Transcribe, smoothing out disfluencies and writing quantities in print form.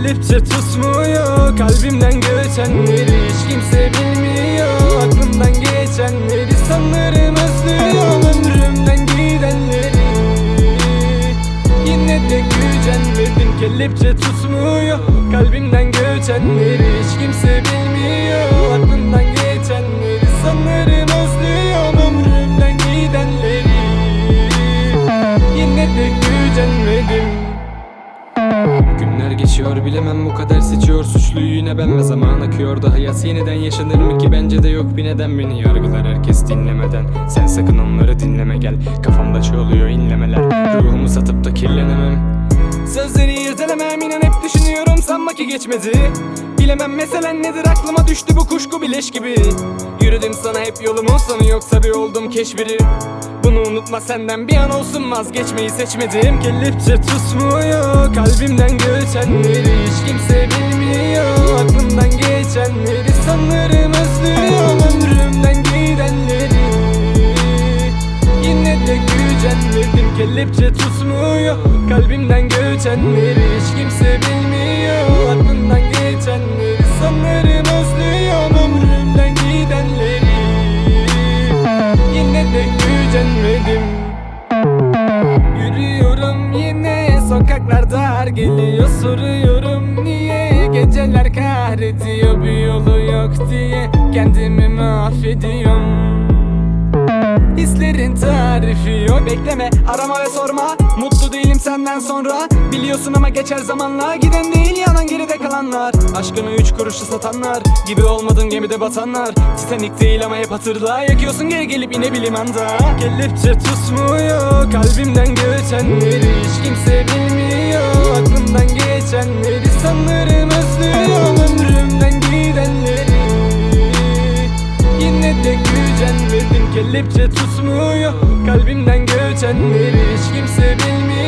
kelepçe tutmuyor. Kalbimden geçenleri hiç kimse bilmiyor. Aklımdan geçenleri sanırım özlüyorum. Ömrümden gidenleri yine de gücenmedim. Kelepçe tutmuyor. Kalbimden geçenleri hiç kimse bilmiyor. Aklımdan geçenleri sanırım özlüyorum. Ömrümden gidenleri yine de gücenmedim. Günler geçiyor bilemem bu kader seçiyor suçluyu yine ben ve zaman akıyor da hayat yeniden yaşanır mı ki bence de yok bir neden beni yargılar herkes dinlemeden. Sen sakın onları dinleme gel kafamda çoğuluyor inlemeler ruhumu satıp da kirlenemem. Sözleri irdelemem inan hep düşünüyorum sanma ki geçmedi. Bilemem meselen nedir aklıma düştü bu kuşku bileş gibi. Yürüdüm sana hep yolumun sonu yoksa bir oldum keşbiri. Bunu unutma senden bir an olsun vazgeçmeyi seçmedim. Kelepçe tutmuyor kalbimden geçenleri hiç kimse bilmiyor. Aklımdan geçenleri sanırım özlüyorum. Ömrümden gidenleri yine de gücenmedim. Kelepçe tutmuyor kalbimden geçenleri hiç kimse bilmiyor. Aklımdan geçenleri sanırım özlüyorum. Ömrümden gidenleri yine de gücenmedim. Yürüyorum yine sokaklarda her geliyor soruyorum niye. Geceler kahrediyor bir yolu yok diye kendimi mahvediyorum. Hislerin tarifi yok. Bekleme, arama ve sorma. Mutlu değilim senden sonra. Biliyorsun ama geçer zamanla. Giden değil yanan geride kalanlar. Aşkını 3 kuruşu satanlar gibi olmadın gemide batanlar. Titanik değil ama hep hatırla. Yakıyorsun geri gelip yine bir limanda. Kelepçe tutmuyor kalbimden geçenleri hiç kimse bilmiyor. Aklımdan geçenleri sanırım özlüyorum. Ömrümden gidenleri yine de gücenmedim. Kelepçe tutmuyor kalbimden geçenleri hiç kimse bilmiyor.